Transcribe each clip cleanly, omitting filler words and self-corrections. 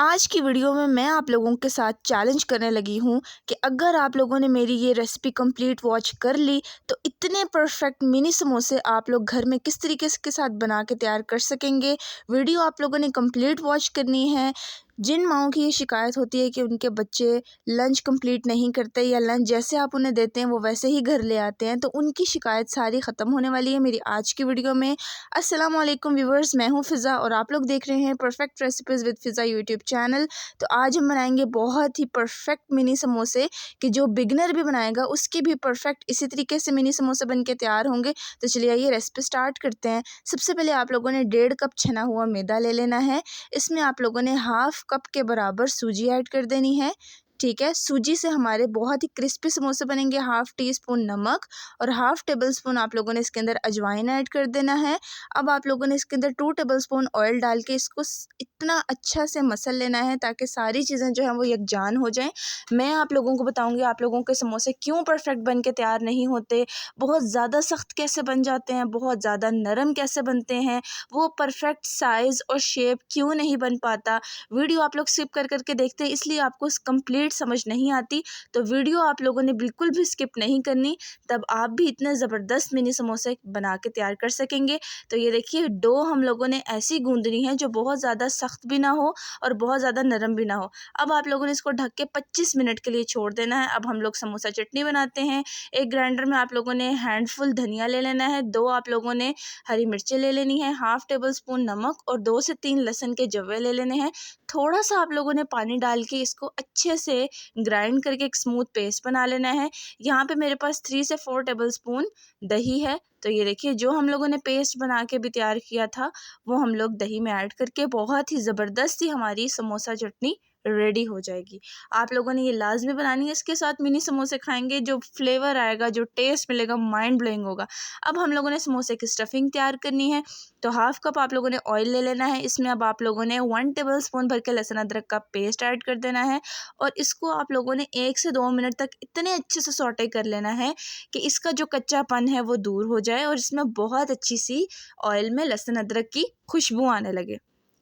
आज की वीडियो में मैं आप लोगों के साथ चैलेंज करने लगी हूँ कि अगर आप लोगों ने मेरी ये रेसिपी कंप्लीट वॉच कर ली तो इतने परफेक्ट मिनी समोसे आप लोग घर में किस तरीके के साथ बना के तैयार कर सकेंगे। वीडियो आप लोगों ने कंप्लीट वॉच करनी है। जिन माओं की ये शिकायत होती है कि उनके बच्चे लंच कंप्लीट नहीं करते या लंच जैसे आप उन्हें देते हैं वो वैसे ही घर ले आते हैं, तो उनकी शिकायत सारी ख़त्म होने वाली है मेरी आज की वीडियो में। अस्सलाम वालेकुम व्यूवर्स, मैं हूँ फ़िज़ा और आप लोग देख रहे हैं perfect recipes with Fiza YouTube channel. तो आज हम बनाएंगे बहुत ही परफेक्ट मिनी समोसे कि जो बिगनर भी बनाएगा उसके भी परफेक्ट इसी तरीके से मिनी समोसे बन के तैयार होंगे। तो चलिए आइए रेसिपी स्टार्ट करते हैं। सबसे पहले आप लोगों ने 1.5 कप छना हुआ मैदा ले लेना है। इसमें आप लोगों ने हाफ़ कप के बराबर सूजी ऐड कर देनी है। ठीक है, सूजी से हमारे बहुत ही क्रिस्पी समोसे बनेंगे। हाफ़ टी स्पून नमक और हाफ़ टेबल स्पून आप लोगों ने इसके अंदर अजवाइन ऐड कर देना है। अब आप लोगों ने इसके अंदर 2 टेबल स्पून ऑयल डाल के इसको इतना अच्छा से मसल लेना है ताकि सारी चीज़ें जो हैं वो यकजान हो जाएं। मैं आप लोगों को बताऊंगी आप लोगों के समोसे क्यों परफेक्ट बन के तैयार नहीं होते, बहुत ज़्यादा सख्त कैसे बन जाते हैं, बहुत ज़्यादा नरम कैसे बनते हैं, वो परफेक्ट साइज़ और शेप क्यों नहीं बन पाता। वीडियो आप लोग स्किप कर करके देखते हैं इसलिए आपको कंप्लीट समझ नहीं आती। तो वीडियो आप लोगों ने बिल्कुल भी स्किप नहीं करनी, तब आप भी इतने ज़बरदस्त मिनी समोसे बना के तैयार कर सकेंगे। तो ये देखिए डो हम लोगों ने ऐसी गूंदनी है जो बहुत ज़्यादा सख्त भी ना हो और बहुत ज़्यादा नरम भी ना हो। अब आप लोगों ने इसको ढक के 25 मिनट के लिए छोड़ देना है। अब हम लोग समोसा चटनी बनाते हैं। एक ग्राइंडर में आप लोगों ने हैंडफुल धनिया ले लेना है, 2 आप लोगों ने हरी मिर्चें ले लेनी है, हाफ़ टेबल स्पून नमक और 2 से 3 लहसुन के जवे ले लेने हैं। थोड़ा सा आप लोगों ने पानी डाल के इसको अच्छे से ग्राइंड करके एक स्मूथ पेस्ट बना लेना है। यहाँ पे मेरे पास 3 से 4 टेबल स्पून दही है। तो ये देखिए जो हम लोगों ने पेस्ट बना के भी तैयार किया था वो हम लोग दही में ऐड करके बहुत ही ज़बरदस्त ही हमारी समोसा चटनी रेडी हो जाएगी। आप लोगों ने ये लाजमी बनानी है, इसके साथ मिनी समोसे खाएंगे जो फ्लेवर आएगा, जो टेस्ट मिलेगा, माइंड ब्लोइंग होगा। अब हम लोगों ने समोसे की स्टफिंग तैयार करनी है। तो हाफ़ कप आप लोगों ने ऑयल ले लेना है। इसमें अब आप लोगों ने 1 टेबल स्पून भर के लहसुन अदरक का पेस्ट ऐड कर देना है और इसको आप लोगों ने 1 से 2 मिनट तक इतने अच्छे से सौटे कर लेना है कि इसका जो कच्चापन है वो दूर हो जाए और इसमें बहुत अच्छी सी ऑयल में लहसुन अदरक की खुशबू आने लगे।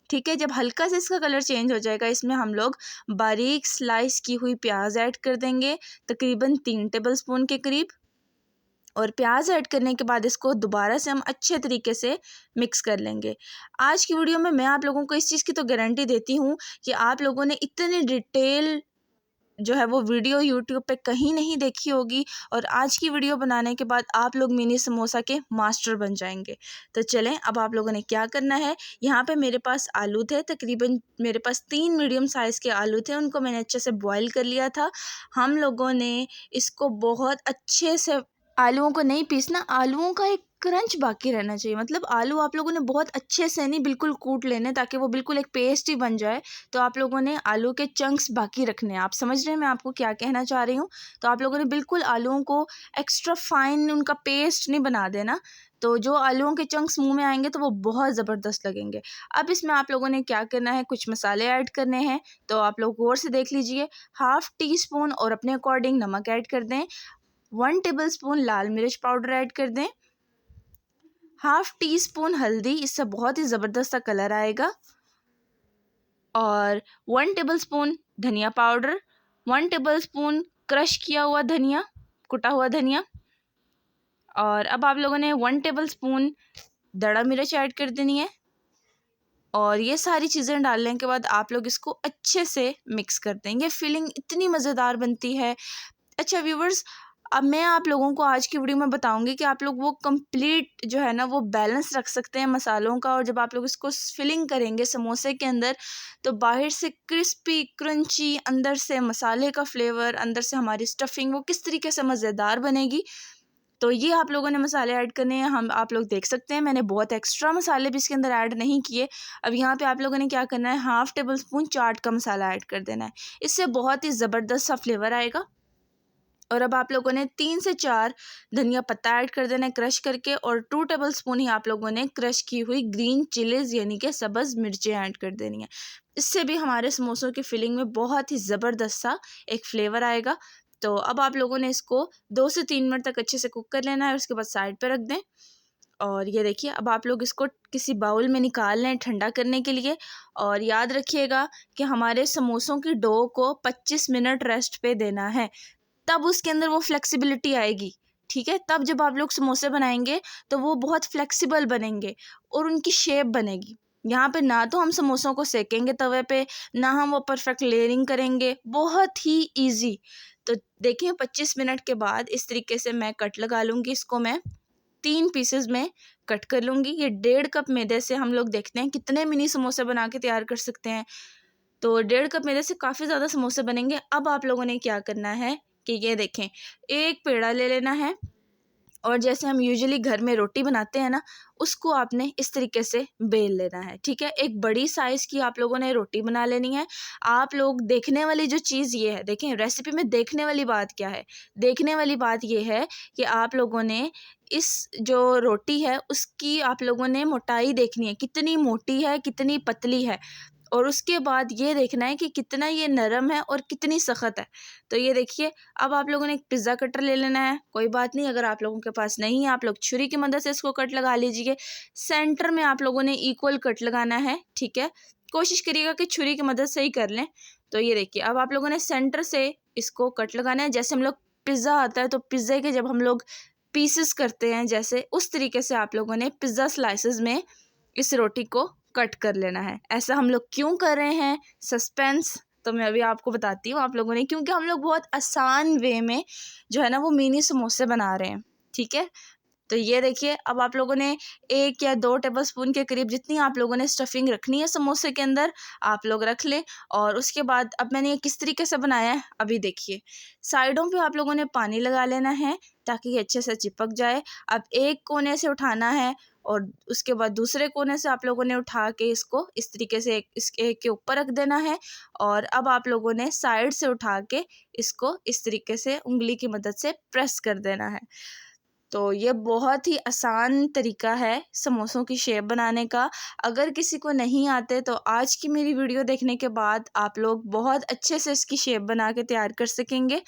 ठीक है, जब हल्का से इसका कलर चेंज हो जाएगा इसमें हम लोग बारीक स्लाइस की हुई प्याज ऐड कर देंगे, तकरीबन 3 टेबल स्पून के करीब। और प्याज ऐड करने के बाद इसको दोबारा से हम अच्छे तरीके से मिक्स कर लेंगे। आज की वीडियो में मैं आप लोगों को इस चीज़ की तो गारंटी देती हूँ कि आप लोगों ने इतनी डिटेल जो है वो वीडियो यूट्यूब पे कहीं नहीं देखी होगी और आज की वीडियो बनाने के बाद आप लोग मिनी समोसा के मास्टर बन जाएंगे। तो चलें, अब आप लोगों ने क्या करना है, यहाँ पे मेरे पास आलू थे, तकरीबन मेरे पास 3 मीडियम साइज़ के आलू थे, उनको मैंने अच्छे से बॉईल कर लिया था। हम लोगों ने इसको बहुत अच्छे से आलूओं को नहीं पीसना, आलूओं का एक क्रंच बाकी रहना चाहिए, मतलब आलू आप लोगों ने बहुत अच्छे से नहीं बिल्कुल कूट लेने ताकि वो बिल्कुल एक पेस्ट ही बन जाए। तो आप लोगों ने आलू के चंक्स बाकी रखने हैं। आप समझ रहे हैं मैं आपको क्या कहना चाह रही हूँ। तो आप लोगों ने बिल्कुल आलूओं को एक्स्ट्रा फाइन उनका पेस्ट नहीं बना देना। तो जो आलूओं के चंक्स मुंह में आएंगे तो वो बहुत ज़बरदस्त लगेंगे। अब इसमें आप लोगों ने क्या करना है, कुछ मसाले ऐड करने हैं। तो आप लोग गौर से देख लीजिए, हाफ़ टी स्पून और अपने अकॉर्डिंग नमक ऐड कर दें, 1 टेबल स्पून लाल मिर्च पाउडर ऐड कर दें, हाफ़ टी स्पून हल्दी, इससे बहुत ही ज़बरदस्त सा कलर आएगा, और 1 टेबल स्पून धनिया पाउडर, 1 टेबल स्पून क्रश किया हुआ धनिया, कुटा हुआ धनिया। और अब आप लोगों ने 1 टेबल स्पून दड़ा मिर्च ऐड कर देनी है। और ये सारी चीज़ें डालने के बाद आप लोग इसको अच्छे से मिक्स कर देंगे। फीलिंग इतनी मज़ेदार बनती है। अच्छा व्यूवर्स, अब मैं आप लोगों को आज की वीडियो में बताऊंगी कि आप लोग वो कंप्लीट जो है ना वो बैलेंस रख सकते हैं मसालों का, और जब आप लोग इसको फिलिंग करेंगे समोसे के अंदर तो बाहर से क्रिस्पी क्रंची, अंदर से मसाले का फ्लेवर, अंदर से हमारी स्टफिंग वो किस तरीके से मज़ेदार बनेगी। तो ये आप लोगों ने मसाले ऐड करने हैं। हम आप लोग देख सकते हैं मैंने बहुत एक्स्ट्रा मसाले भी इसके अंदर ऐड नहीं किए। अब यहाँ पे आप लोगों ने क्या करना है, हाफ़ टेबल स्पून चाट का मसाला ऐड कर देना है, इससे बहुत ही ज़बरदस्त सा फ्लेवर आएगा। और अब आप लोगों ने 3 से 4 धनिया पत्ता ऐड कर देना है क्रश करके, और 2 टेबल स्पून ही आप लोगों ने क्रश की हुई ग्रीन चिलीज़ यानी कि सब्ज़ मिर्चें ऐड कर देनी है। इससे भी हमारे समोसों की फिलिंग में बहुत ही ज़बरदस्त सा एक फ्लेवर आएगा। तो अब आप लोगों ने इसको 2 से 3 मिनट तक अच्छे से कुक कर लेना है और उसके बाद साइड पे रख दें। और ये देखिए अब आप लोग इसको किसी बाउल में निकाल लें ठंडा करने के लिए। और याद रखिएगा कि हमारे समोसों की डो को 25 मिनट रेस्ट पे देना है, तब उसके अंदर वो फ्लेक्सिबिलिटी आएगी। ठीक है, तब जब आप लोग समोसे बनाएंगे तो वो बहुत फ्लेक्सिबल बनेंगे और उनकी शेप बनेगी। यहाँ पे ना तो हम समोसों को सेकेंगे तवे पे, ना हम वो परफेक्ट लेयरिंग करेंगे, बहुत ही इजी। तो देखिए 25 मिनट के बाद इस तरीके से मैं कट लगा लूँगी। इसको मैं 3 पीसेस में कट कर लूँगी। ये 1.5 कप मैदे से हम लोग देखते हैं कितने मिनी समोसे बना के तैयार कर सकते हैं। तो 1.5 कप मैदे से काफ़ी ज़्यादा समोसे बनेंगे। अब आप लोगों ने क्या करना है कि ये देखें, एक पेड़ा ले लेना है और जैसे हम यूजुअली घर में रोटी बनाते हैं ना, उसको आपने इस तरीके से बेल लेना है। ठीक है, एक बड़ी साइज़ की आप लोगों ने रोटी बना लेनी है। आप लोग देखने वाली जो चीज़ ये है, देखें रेसिपी में देखने वाली बात क्या है। देखने वाली बात ये है कि आप लोगों ने इस जो रोटी है उसकी आप लोगों ने मोटाई देखनी है, कितनी मोटी है कितनी पतली है। और उसके बाद ये देखना है कि कितना ये नरम है और कितनी सख्त है। तो ये देखिए अब आप लोगों ने एक पिज़्ज़ा कटर ले लेना है। कोई बात नहीं, अगर आप लोगों के पास नहीं है आप लोग छुरी की मदद से इसको कट लगा लीजिए। सेंटर में आप लोगों ने इक्वल कट लगाना है। ठीक है, कोशिश करिएगा कि छुरी की मदद से ही कर लें। तो ये देखिए अब आप लोगों ने सेंटर से इसको कट लगाना है। जैसे हम लोग पिज़्ज़ा आता है तो पिज़्ज़े के जब हम लोग पीसेस करते हैं जैसे, उस तरीके से आप लोगों ने पिज़्ज़ा स्लाइसेस में इस रोटी को कट कर लेना है। ऐसा हम लोग क्यों कर रहे हैं, सस्पेंस तो मैं अभी आपको बताती हूँ आप लोगों ने, क्योंकि हम लोग बहुत आसान वे में जो है ना वो मिनी समोसे बना रहे हैं। ठीक है, तो ये देखिए अब आप लोगों ने 1 या 2 टेबलस्पून के करीब जितनी आप लोगों ने स्टफिंग रखनी है समोसे के अंदर आप लोग रख लें। और उसके बाद अब मैंने ये किस तरीके से बनाया है अभी देखिए। साइडों पे आप लोगों ने पानी लगा लेना है ताकि ये अच्छे से चिपक जाए। अब एक कोने से उठाना है और उसके बाद दूसरे कोने से आप लोगों ने उठा के इसको इस तरीके से एक के ऊपर रख देना है। और अब आप लोगों ने साइड से उठा के इसको इस तरीके से उंगली की मदद से प्रेस कर देना है। तो ये बहुत ही आसान तरीका है समोसों की शेप बनाने का। अगर किसी को नहीं आते तो आज की मेरी वीडियो देखने के बाद आप लोग बहुत अच्छे से इसकी शेप बना के तैयार कर सकेंगे।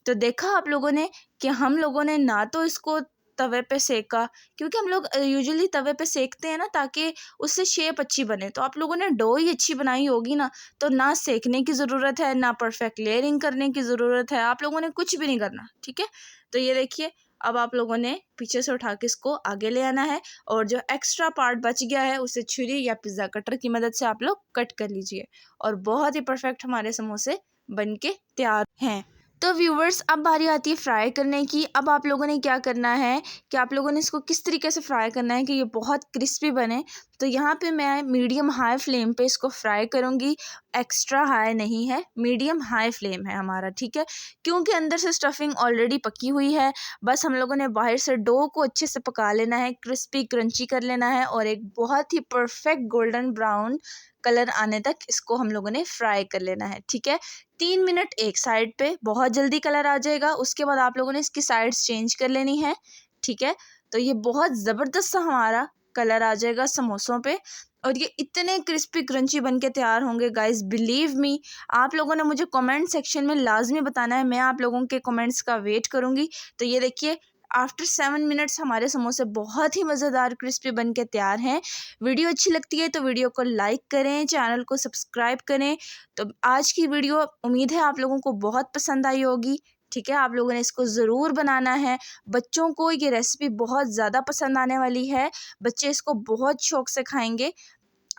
तो देखा आप लोगों ने कि हम लोगों ने ना तो इसको तवे पे सेका, क्योंकि हम लोग यूजुअली तवे पे सेकते हैं ना ताकि उससे शेप अच्छी बने। तो आप लोगों ने डो ही अच्छी बनाई होगी ना, तो ना सेकने की ज़रूरत है ना परफेक्ट लेयरिंग करने की ज़रूरत है, आप लोगों ने कुछ भी नहीं करना। ठीक है, तो ये देखिए अब आप लोगों ने पीछे से उठा के इसको आगे ले आना है और जो एक्स्ट्रा पार्ट बच गया है उसे छुरी या पिज़्ज़ा कटर की मदद से आप लोग कट कर लीजिए और बहुत ही परफेक्ट हमारे समोसे बन के तैयार हैं। तो व्यूवर्स अब बारी आती है फ्राई करने की। अब आप लोगों ने क्या करना है कि आप लोगों ने इसको किस तरीके से फ्राई करना है कि ये बहुत क्रिस्पी बने। तो यहाँ पे मैं मीडियम हाई फ्लेम पे इसको फ्राई करूँगी, एक्स्ट्रा हाई नहीं है, मीडियम हाई फ्लेम है हमारा। ठीक है, क्योंकि अंदर से स्टफिंग ऑलरेडी पकी हुई है, बस हम लोगों ने बाहर से डो को अच्छे से पका लेना है, क्रिस्पी क्रंची कर लेना है और एक बहुत ही परफेक्ट गोल्डन ब्राउन कलर आने तक इसको हम लोगों ने फ्राई कर लेना है। ठीक है, 3 मिनट एक साइड पे, बहुत जल्दी कलर आ जाएगा। उसके बाद आप लोगों ने इसकी साइड्स चेंज कर लेनी है। ठीक है, तो ये बहुत ज़बरदस्त सा हमारा कलर आ जाएगा समोसों पे और ये इतने क्रिस्पी क्रंची बन के तैयार होंगे गाइस, बिलीव मी। आप लोगों ने मुझे कमेंट सेक्शन में लाजमी बताना है, मैं आप लोगों के कमेंट्स का वेट करूँगी। तो ये देखिए आफ्टर 7 मिनट्स हमारे समोसे बहुत ही मज़ेदार क्रिस्पी बन के तैयार हैं। वीडियो अच्छी लगती है तो वीडियो को लाइक करें, चैनल को सब्सक्राइब करें। तो आज की वीडियो उम्मीद है आप लोगों को बहुत पसंद आई होगी। ठीक है, आप लोगों ने इसको ज़रूर बनाना है। बच्चों को ये रेसिपी बहुत ज़्यादा पसंद आने वाली है, बच्चे इसको बहुत शौक़ से खाएंगे।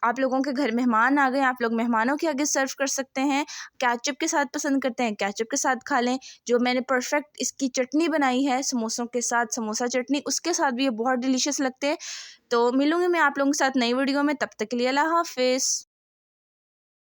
आप लोगों के घर मेहमान आ गए, आप लोग मेहमानों के आगे सर्व कर सकते हैं। केचप के साथ पसंद करते हैं, केचप के साथ खा लें। जो मैंने परफेक्ट इसकी चटनी बनाई है समोसों के साथ, समोसा चटनी, उसके साथ भी ये बहुत डिलीशियस लगते हैं। तो मिलूंगी मैं आप लोगों के साथ नई वीडियो में, तब तक के लिए अल्लाह हाफिज़।